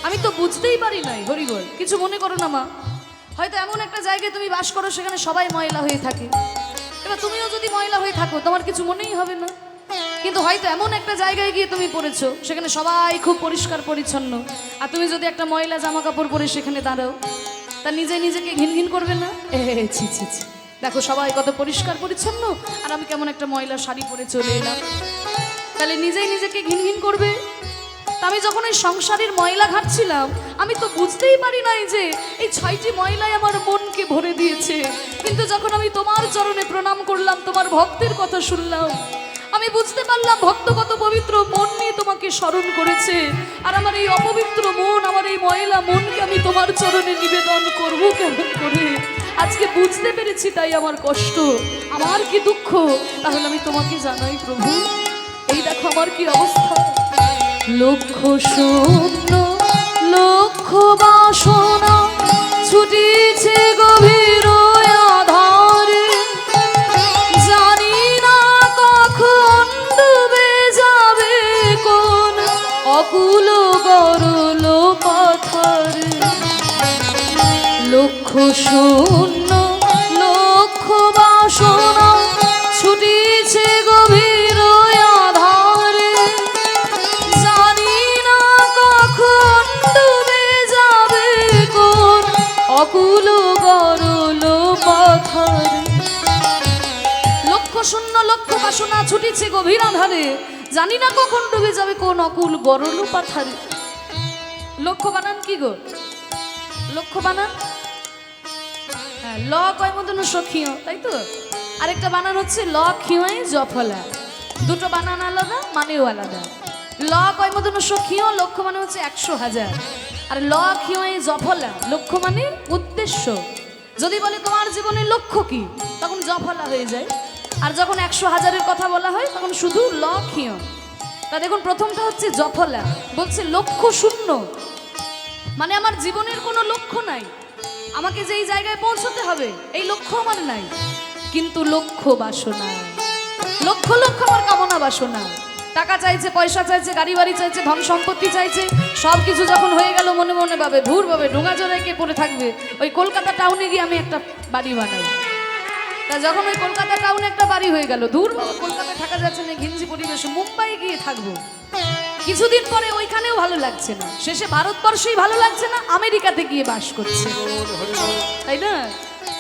আমি তো বুঝতেই পারি নাই। হরি বল। কিছু মনে করো না মা, হয়তো এমন একটা জায়গায় তুমি বাস করো সেখানে সবাই ময়লা হয়ে থাকে, এবার তুমিও যদি ময়লা হয়ে থাকো তোমার কিছু মনেই হবে না। কিন্তু হয়তো এমন একটা জায়গায় গিয়ে তুমি পড়েছো সেখানে সবাই খুব পরিষ্কার পরিচ্ছন্ন, আর তুমি যদি একটা ময়লা জামা কাপড় পরে সেখানে দাঁড়াও, তা নিজে নিজেকে ঘিন ঘিন করবে না? ছি ছি ছি, দেখো সবাই কত পরিষ্কার পরিচ্ছন্ন আর আমি কেমন একটা ময়লা শাড়ি পরে চলে এলাম। তাহলে নিজেই নিজেকে ঘিন ঘিন করবে। তা আমি যখন ওই সংসারের ময়লা ঘাটছিলাম আমি তো বুঝতেই পারি নাই যে এই 6টি ময়লাই আমার মনকে ভরে দিয়েছে। কিন্তু যখন আমি তোমার চরণে প্রণাম করলাম, তোমার ভক্তের কথা শুনলাম, আমি বুঝতে পারলাম ভক্ত কত পবিত্র মন নিয়ে তোমাকে স্মরণ করেছে। আর আমার এই অপবিত্র মন, আমার এই ময়লা মনকে আমি তোমার চরণে নিবেদন করব কেমন করে? আজকে বুঝতে পেরেছি, তাই আমার কষ্ট, আমার কি দুঃখ। তাহলে আমি তোমাকে জানাই প্রভু, এই দেখো আমার কি অবস্থা। লক্ষ শূন্য লক্ষ বাসনা ছুটিছে গভীর আধারে, জানি না কখন ডুবে যাবে কোন অকুল গরল পাথরে। লক্ষ শূন্য লক্ষ বাসনা ছুটিছে গভীর আধারে, জানি না কখন ডুবে যাবে কোন অকুল গরল পাথরে। লক্ষ শূন্য লক্ষ বাসনা ছুটিছে গভীর আধারে, জানি না কখন ডুবে যাবে কোন অকুল গরল পাথরে। লক্ষ্য বানান কি গো? লক্ষ্য বানান, হ্যাঁ, ল কয় মতন সখিও, তাই তো। আরেকটা বানান হচ্ছে ল খিওয়াই জফলা, দুটো বানান আলাদা, মানেও আলাদা। ল কয় মতন সখিও, লক্ষ্য মানে হচ্ছে 100,000, আর ল খিওয়াই জফলা, লক্ষ্য মানে উদ্দেশ্য। যদি বলে তোমার জীবনের লক্ষ্য কি, তখন জফলা হয়ে যায়। আর যখন 100,000-এর কথা বলা হয় তখন শুধু ল খিও। তা দেখুন, প্রথমটা হচ্ছে জফলা, বলছে লক্ষ্য শূন্য, মানে আমার জীবনের কোনো লক্ষ্য নাই, আমাকে যেই জায়গায় পৌঁছতে হবে এই লক্ষ্য আমার নাই। কিন্তু লক্ষ্য বাসনা, লক্ষ লক্ষ আমার কামনা বাসনা, টাকা চাইছে, পয়সা চাইছে, গাড়ি বাড়ি চাইছে, ধন সম্পত্তি চাইছে, সব কিছু যখন হয়ে গেল মনে মনে ভাবে ধুর ভাবে ডোঙা জোড়ায় কে পড়ে থাকবে, ওই কলকাতা টাউনে গিয়ে আমি একটা বাড়ি বানাই। তা যখন ওই কলকাতা টাউনে একটা বাড়ি হয়ে গেল, ধুর বাবা কলকাতায় থাকা যাচ্ছে না, ঘিঞ্জি পরিবেশে, মুম্বাই গিয়ে থাকবো। কিছুদিন পরে ওইখানেও ভালো লাগছে না, শেষে ভারতবর্ষেই ভালো লাগছে না, আমেরিকাতে গিয়ে বাস করছে, তাই না?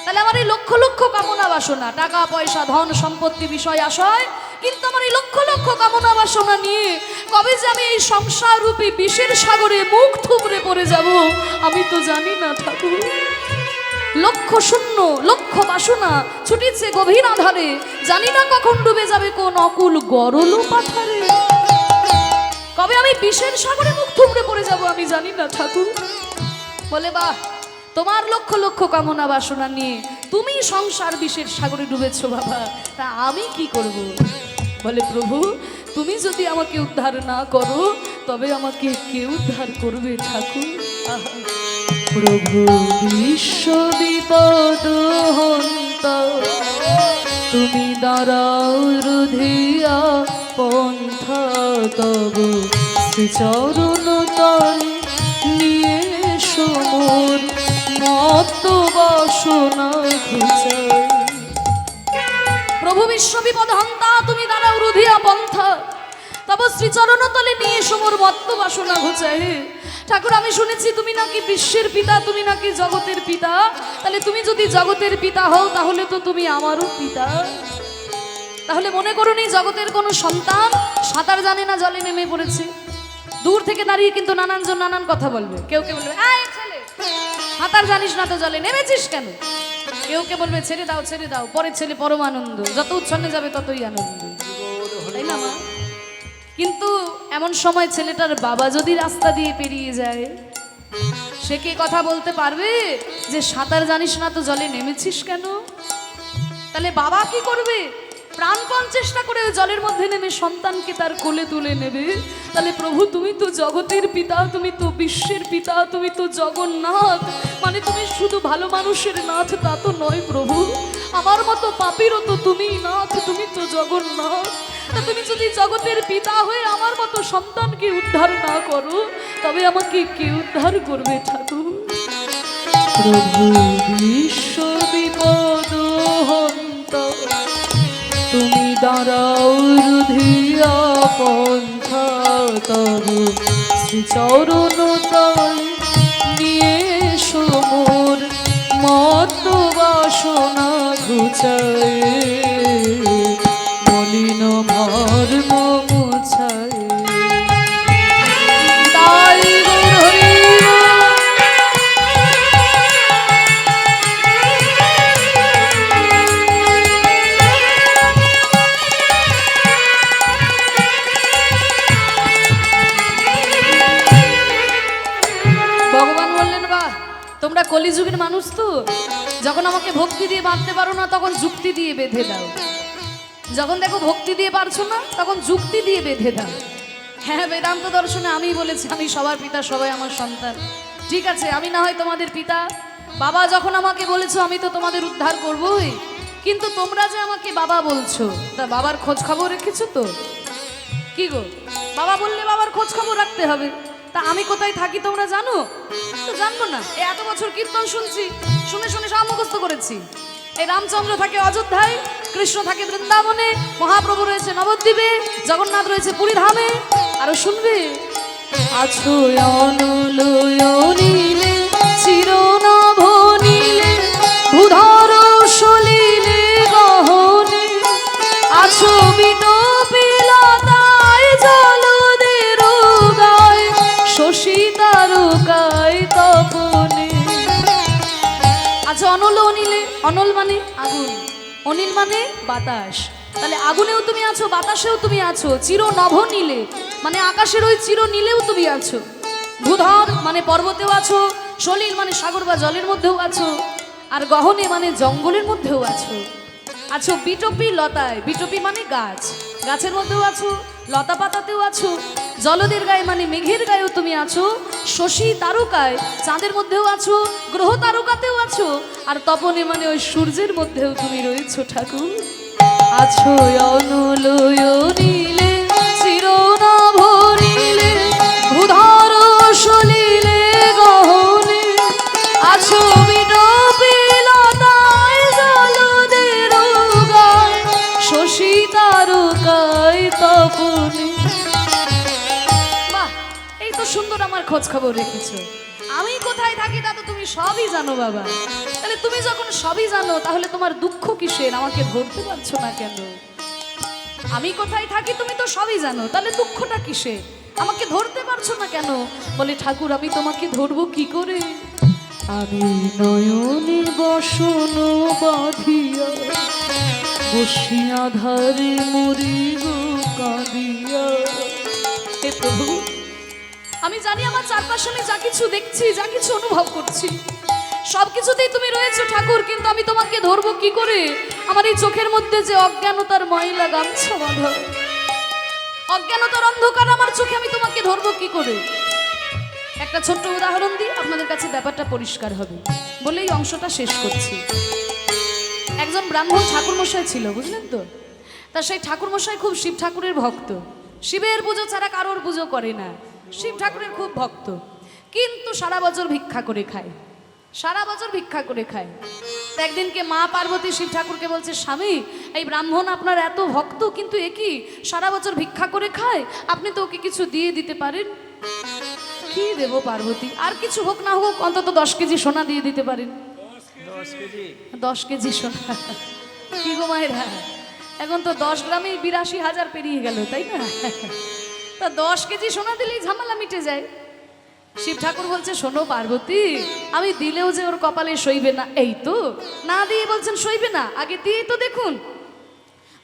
তাহলে আমার এই লক্ষ লক্ষ কামনা বাসনা, টাকা পয়সা ধন সম্পত্তি বিষয় আশয়, কিন্তু আমার এই লক্ষ লক্ষ কামনা বাসনা নিয়ে কবে যে আমি এই সংসার রূপী বিষের সাগরে মুখ থুবড়ে পড়ে যাব আমি তো জানি না ঠাকুর। লক্ষ শূন্য লক্ষ বাসনা ছুটিছে গভীর আধারে, জানি না কখন ডুবে যাবে কোন অকুল গরল পাথরে। কবে আমি বিষের সাগরে মুখ থুবড়ে পড়ে যাব আমি জানি না ঠাকুর। বলে বাহ, তোমার লক্ষ লক্ষ কামনা বাসনা নিয়ে তুমি সংসার বিষের সাগরে ডুবেছো বাবা, তা আমি কি করব? বলে প্রভু, তুমি যদি আমাকে উদ্ধার না করো তবে আমাকে কে উদ্ধার করবে ঠাকুর? প্রভু বিশ্ব বিপদ হন্তা, তুমি দাঁড়াও রুধিয়া পন্থা, তবু শ্রীচরণ তলে নিয়ে সমর মত বাসনা ঘুচাই। প্রভু বিশ্ব বিপদ হন্তা, তুমি দাঁড়াও রুধিয়া পন্থা, তবু শ্রীচরণ তলে নিয়ে সমর মত্ত বাসনা ঘুচাই। ঠাকুর, আমি শুনেছি তুমি নাকি বিশ্বের পিতা, তুমি নাকি জগতের পিতা। তাহলে তুমি যদি জগতের পিতা হও তাহলে তো তুমি আমারও পিতা। তাহলে মনে করুন এই জগতের কোনো সন্তান সাঁতার জানে না, জলে নেমে পড়েছে, দূর থেকে দাঁড়িয়ে কিন্তু নানানজন নানান কথা বলবে। কেউ কে বলবে এই ছেলে সাঁতার জানিস না তো জলে নেমেছিস কেন? কেউ কে বলবে ছেড়ে দাও ছেড়ে দাও, পরের ছেলে পরম আনন্দ, যত উচ্ছন্নে যাবে ততই আনন্দ, তাই না মা? কিন্তু এমন সময় ছেলেটার বাবা যদি রাস্তা দিয়ে পেরিয়ে যায়, সে কি কথা বলতে পারবে যে সাঁতার জানিস না তো জলে নেমেছিস কেন? তাহলে বাবা কি করবে? প্রাণপণ চেষ্টা করে জলের মধ্যে নেমে সন্তানকে তার কোলে তুলে নেবে। তাহলে প্রভু, তুমি তো জগতের পিতা, তুমি তো বিশ্বের পিতা, তুমি তো জগন্নাথ, মানে তুমি শুধু ভালো মানুষের নাথ তা তো নয় প্রভু, আমার মতো পাপীরও তো তুমি নাথ, তুমি তো জগন্নাথ। তা তুমি যদি জগতের পিতা হয়ে আমার মতো সন্তানকে উদ্ধার না করো তবে আমাকে কে উদ্ধার করবে ঠাকুর? প্রভু বিশ্ব বিপদ হন্তা, তুমি দাঁড়াও রুধিয়া পন্থা, তবু শ্রীচরণ তলে নিয়ে সমর মত বাসনা ঘুচায়, মলিন মর্ম মুছায়। কলিযুগের মানুষ তো, যখন আমাকে ভক্তি দিয়ে বাঁধতে পারো না তখন যুক্তি দিয়ে বেঁধে দাও, যখন দেখো ভক্তি দিয়ে পারছো না তখন যুক্তি দিয়ে বেঁধে দাও। হ্যাঁ, বেদান্ত দর্শনে আমি বলেছি আমি সবার পিতা, সবাই আমার সন্তান। ঠিক আছে, আমি না হয় তোমাদের পিতা, বাবা যখন আমাকে বলেছো আমি তো তোমাদের উদ্ধার করবই, কিন্তু তোমরা যে আমাকে বাবা বলছো, তা বাবার খোঁজ খবর রেখেছো তো? কি গো, বাবা বললে বাবার খোঁজ খবর রাখতে হবে। তা আমি কোথায় থাকি তোমরা জানো? তো জানবো না? এত বছর কীর্তন শুনছি, শুনে শুনে সব মুখস্থ করেছি। এই রামচন্দ্র থাকে অযোধ্যায়, কৃষ্ণ থাকে বৃন্দাবনে, মহাপ্রভু রয়েছে নবদ্বীপে, জগন্নাথ রয়েছে পুরী ধামে। আরো শুনবে, আছো অনলয়নীলে চিরনভ নীলে ভূধর সলিলে গহনে, আছো বিটপিলতায় জলদের গায় শশী তারকায় তপনে। আচ্ছা, অনল অনিলে, অনল মানে আগুন, অনিল মানে বাতাস। তাহলে আগুনেও তুমি আছো, বাতাসেও তুমি আছো। চির নভ নীলে মানে আকাশের ওই চির নীলেও তুমি আছো। ভূধর মানে পর্বতেও আছো, সলিল মানে সাগর বা জলের মধ্যেও আছো, আর গহনে মানে জঙ্গলের মধ্যেও আছো। আছো বিটপি লতায়, বিটপি মানে গাছ, গাছের মধ্যেও আছো, লতা পাতাতেও আছো। জলদের গায়ে মানে মেঘের গায়েও তুমি আছো। শশী তারকায় চাঁদের মধ্যেও আছো, গ্রহ তারকাতেও আছো, আর তপনে মানে ওই সূর্যের মধ্যেও তুমি রয়েছো ঠাকুর। আছো অনলয়নীলে চিরনভ নীলে ভূধর সলিলে গহনে, আছো বিটপিলতায় জলদের গায় শশী তারকায় তপনে। বাহ, এই তো সুন্দর আমার খোঁজ খবর রেখেছো। আমি কোথায় থাকি তা তো তুমি সবই জানো বাবা। তাহলে তুমি যখন সবই জানো তাহলে তোমার দুঃখ কিসের? আমাকে ধরতে পারছো না কেন? আমি কোথায় থাকি তুমি তো সবই জানো, তাহলে দুঃখটা কিসের? আমাকে ধরতে পারছো না কেন? বলে ঠাকুর আমি তোমাকে ধরবো কি করে? আমি নয়নে বসন বাঁধিয়া বসিয়া ধারে মরিব কাঁদিয়া। হে প্রভু, আমি জানি আমার চারপাশে আমি যা কিছু দেখছি, যা কিছু অনুভব করছি, সব কিছুতেই তুমি রয়েছো ঠাকুর, কিন্তু আমি তোমাকে ধরবো কি করে? আমার এই চোখের মধ্যে যে অজ্ঞানতার ময়লা গামছা বাঁধা, অজ্ঞানতার অন্ধকার আমার চোখে, আমি তোমাকে ধরবো কি করে? একটা ছোট্ট উদাহরণ দিই, আপনাদের কাছে ব্যাপারটা পরিষ্কার হবে বলেই অংশটা শেষ করছি। একজন ব্রাহ্মণ ঠাকুরমশাই ছিল, বুঝলেন তো? তা সেই ঠাকুরমশাই খুব শিব ঠাকুরের ভক্ত, শিবের পুজো ছাড়া কারোর পুজো করে না, শিব ঠাকুরের খুব ভক্ত, কিন্তু সারা বছর ভিক্ষা করে খায়, সারা বছর ভিক্ষা করে খায়। তো একদিনকে মা পার্বতী শিব ঠাকুরকে বলছে, স্বামী এই ব্রাহ্মণ আপনার এত ভক্ত, কিন্তু এ কি সারা বছর ভিক্ষা করে খায়, আপনি তো ওকে কিছু দিয়ে দিতে পারেন। কি দেব পার্বতী? আর কিছু হোক না হোক অন্তত 10 কেজি সোনা দিয়ে দিতে পারেন। 10 কেজি সোনা, কি গো মায়েরা, এখন তো 10 গ্রামেই 82,000 পেরিয়ে গেল, তাই না? তা 10 কেজি সোনা দিলেই ঝামেলা মিটে যায়। শিব ঠাকুর বলছে, শোনো পার্বতী, আমি দিলেও যে ওর কপালে সইবে না, এই তো না দিয়ে বলছেন সইবে না, আগে দিয়ে তো দেখুন।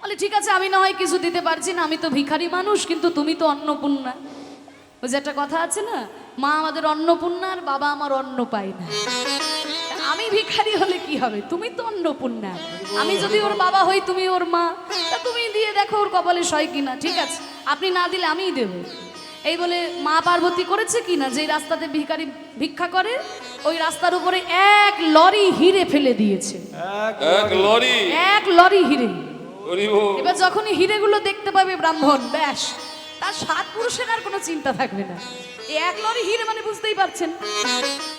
বলে ঠিক আছে, আমি না হয় কিছু দিতে পারছি না, আমি তো ভিখারি মানুষ, কিন্তু তুমি তো অন্নপূর্ণা। ওই যে একটা কথা আছে না, মা আমাদের অন্নপূর্ণা আর বাবা আমার অন্ন পায় না। আমি ভিখারি হলে কি হবে? তুমি তো অন্নপূর্ণা, আমি যদি ওর বাবা হই, তুমি ওর মা, তা তুমি দিয়ে দেখো ওর কপালে সয় কিনা। ঠিক আছে, আপনি না দিলে আমিই দেবো। এই বলে মা পার্বতী করেছে কি না, যে রাস্তাতে ভিখারি ভিক্ষা করে ওই রাস্তার উপরে 1 লরি হিরে ফেলে দিয়েছে। 1 লরি হিরে। এবার যখনই হিরেগুলো দেখতে পাবে ব্রাহ্মণ, ব্যাস তার 7 পুরুষের আর কোনো চিন্তা থাকবে না। এই 1 লরি হিরে মানে বুঝতেই পারছেন।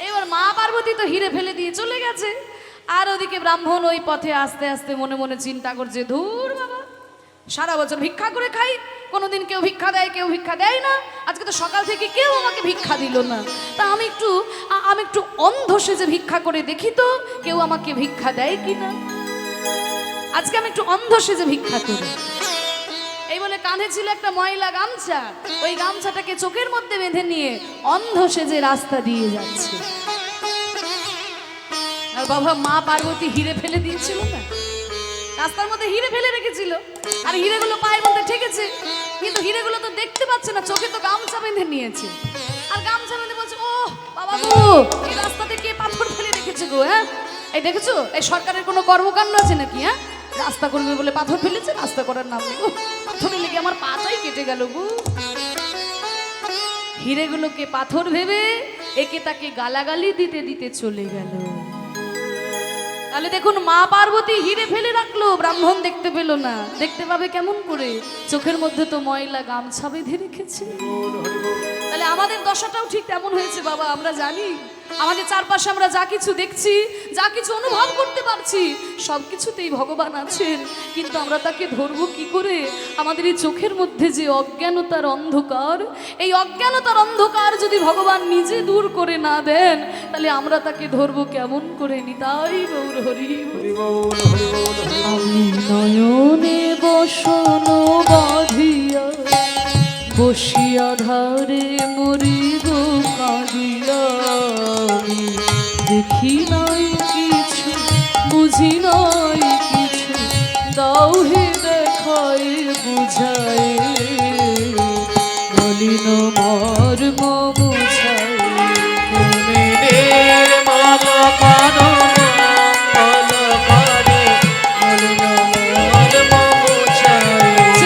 এবার মা পার্বতী তো হিরে ফেলে দিয়ে চলে গেছে, আর ওদিকে ব্রাহ্মণ ওই পথে আস্তে আস্তে মনে মনে চিন্তা করছে, ধুর বাবা, সারা বছর ভিক্ষা করে খাই, কোনোদিন কেউ ভিক্ষা দেয়, কেউ ভিক্ষা দেয় না, আজকে তো সকাল থেকে কেউ আমাকে ভিক্ষা দিল না, তা আমি একটু অন্ধ সেজে ভিক্ষা করে দেখি তো কেউ আমাকে ভিক্ষা দেয় কিনা, আজকে আমি একটু অন্ধ সেজে ভিক্ষা করি। এই বলে কাঁধে ছিল একটা ময়লা গামছা, ওই গামছাটাকে চোখের মধ্যে বেঁধে নিয়ে অন্ধ সেজে রাস্তা দিয়ে যাচ্ছে। আর বাবা মা পার্বতী হিরে ফেলে দিয়েছিল না, রাস্তার মধ্যে হিরে ফেলে রেখেছিল, আর হিরেগুলো পায়ের মধ্যে ঠেকেছে, কিন্তু হিরেগুলো তো দেখতে পাচ্ছে না, চোখে তো গামছা বেঁধে নিয়েছে, আর গামছা বেঁধে বলছে, ও বাবা গো, এই রাস্তাতে কে পাথর ফেলে দেখেছো গো? হ্যাঁ, এই দেখেছো, এই সরকারের কোনো কর্মকাণ্ড আছে নাকি? হ্যাঁ, রাস্তা করবে বলে পাথর ফেলেছে, রাস্তা করার নাম নেই গো। পাথরে লেগে আমার পাটাই কেটে গেল গো। হিরেগুলোকে পাথর ভেবে একে তাকে গালাগালি দিতে দিতে চলে গেল। তাহলে দেখুন, মা পার্বতী হিরে ফেলে রাখলো, ব্রাহ্মণ দেখতে পেল না। দেখতে পাবে কেমন করে? চোখের মধ্যে তো ময়লা গামছা বেঁধে রেখেছে। তাহলে আমাদের দশাটাও ঠিক তেমন হয়েছে বাবা। আমরা জানি আমাদের চারপাশে আমরা যা কিছু দেখছি, যা কিছু অনুভব করতে পারছি, সব কিছুতেই ভগবান আছেন, কিন্তু আমরা তাকে ধরবো কি করে? আমাদের এই চোখের মধ্যে যে অজ্ঞানতার অন্ধকার, এই অজ্ঞানতার অন্ধকার যদি ভগবান নিজে দূর করে না দেন, তাহলে আমরা তাকে ধরবো কেমন করে? নিতাই গৌর হরি বল। আমি নয়নে বসন বাঁধিয়া বসিয়া ধারে মরি গো কাঁদিয়া, দেখি নাই কিছু, বুঝি নাই কিছু, দাও হে দেখায় বুঝায়, মলিন মর্ম বুঝায়। মনের মম